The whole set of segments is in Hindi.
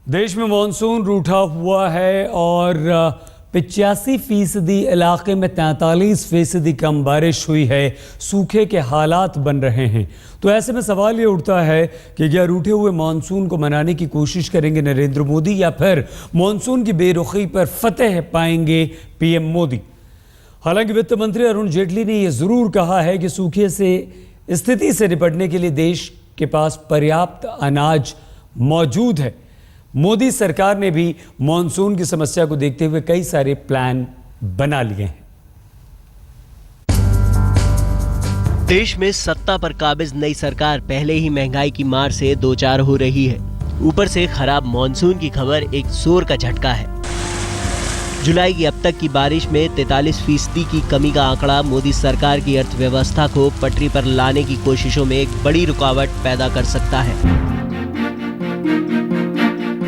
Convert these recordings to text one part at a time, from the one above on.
देश में मानसून रूठा हुआ है और 85% इलाके में 43% कम बारिश हुई है। सूखे के हालात बन रहे हैं। तो ऐसे में सवाल ये उठता है कि क्या रूठे हुए मानसून को मनाने की कोशिश करेंगे नरेंद्र मोदी या फिर मानसून की बेरुखी पर फतेह पाएंगे पीएम मोदी। हालांकि वित्त मंत्री अरुण जेटली ने यह जरूर कहा है कि सूखे से स्थिति से निपटने के लिए देश के पास पर्याप्त अनाज मौजूद है। मोदी सरकार ने भी मानसून की समस्या को देखते हुए कई सारे प्लान बना लिए हैं। देश में सत्ता पर काबिज नई सरकार पहले ही महंगाई की मार से दो चार हो रही है। ऊपर से खराब मानसून की खबर एक जोर का झटका है। जुलाई की अब तक की बारिश में 43% की कमी का आंकड़ा मोदी सरकार की अर्थव्यवस्था को पटरी पर लाने की कोशिशों में एक बड़ी रुकावट पैदा कर सकता है।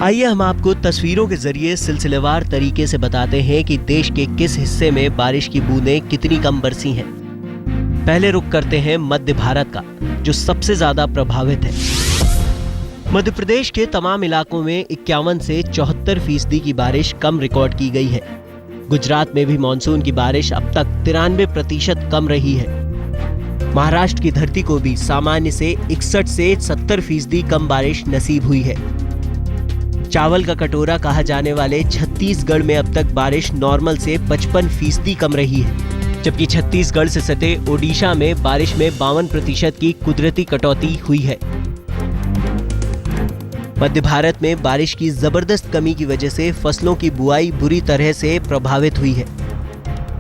आइए हम आपको तस्वीरों के जरिए सिलसिलेवार तरीके से बताते हैं कि देश के किस हिस्से में बारिश की बूंदें कितनी कम बरसी हैं। पहले रुख करते हैं मध्य भारत का, जो सबसे ज्यादा प्रभावित है। मध्य प्रदेश के तमाम इलाकों में 51 से 74% की बारिश कम रिकॉर्ड की गई है। गुजरात में भी मानसून की बारिश अब तक 93% कम रही है। महाराष्ट्र की धरती को भी सामान्य से 61 से 70% कम बारिश नसीब हुई है। चावल का कटोरा कहा जाने वाले छत्तीसगढ़ में अब तक बारिश नॉर्मल से 55% कम रही है, जबकि छत्तीसगढ़ से सटे ओडिशा में बारिश में 52% की कुदरती कटौती हुई है। मध्य भारत में बारिश की जबरदस्त कमी की वजह से फसलों की बुआई बुरी तरह से प्रभावित हुई है।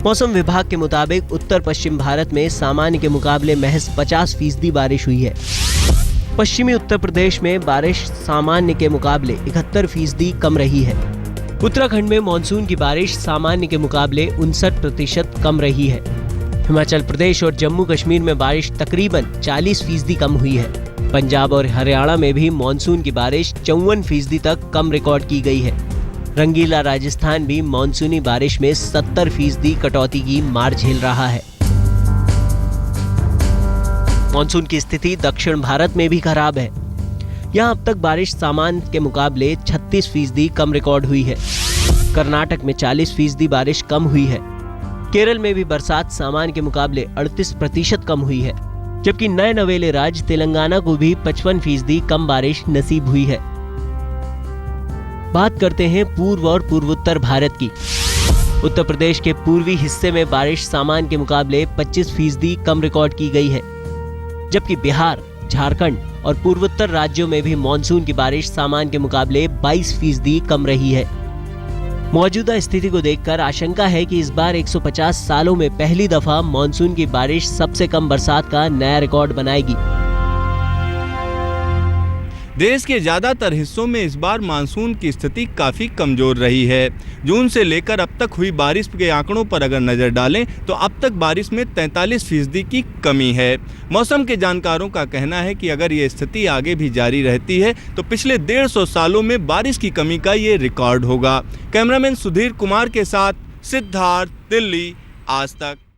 मौसम विभाग के मुताबिक उत्तर पश्चिम भारत में सामान्य के मुकाबले महज 50% बारिश हुई है। पश्चिमी उत्तर प्रदेश में बारिश सामान्य के मुकाबले 71% कम रही है। उत्तराखंड में मानसून की बारिश सामान्य के मुकाबले 59% कम रही है। हिमाचल प्रदेश और जम्मू कश्मीर में बारिश तकरीबन 40% कम हुई है। पंजाब और हरियाणा में भी मानसून की बारिश 54% तक कम रिकॉर्ड की गई है। रंगीला राजस्थान भी मानसूनी बारिश में 70% कटौती की मार झेल रहा है। मानसून की स्थिति दक्षिण भारत में भी खराब है। यहाँ अब तक बारिश सामान्य के मुकाबले 36% कम रिकॉर्ड हुई है। कर्नाटक में 40% बारिश कम हुई है। केरल में भी बरसात सामान्य के मुकाबले 38% कम हुई है, जबकि नए नवेले राज्य तेलंगाना को भी 55% कम बारिश नसीब हुई है। बात करते हैं पूर्व और पूर्वोत्तर भारत की। उत्तर प्रदेश के पूर्वी हिस्से में बारिश सामान्य के मुकाबले 25% कम रिकॉर्ड की गई है, जबकि बिहार, झारखंड और पूर्वोत्तर राज्यों में भी मानसून की बारिश सामान्य के मुकाबले 22% कम रही है। मौजूदा स्थिति को देखकर आशंका है कि इस बार 150 सालों में पहली दफा मानसून की बारिश सबसे कम बरसात का नया रिकॉर्ड बनाएगी। देश के ज्यादातर हिस्सों में इस बार मानसून की स्थिति काफी कमजोर रही है। जून से लेकर अब तक हुई बारिश के आंकड़ों पर अगर नजर डालें तो अब तक बारिश में 43% की कमी है। मौसम के जानकारों का कहना है कि अगर ये स्थिति आगे भी जारी रहती है तो पिछले 150 सालों में बारिश की कमी का ये रिकॉर्ड होगा। कैमरामैन सुधीर कुमार के साथ सिद्धार्थ, दिल्ली, आज तक।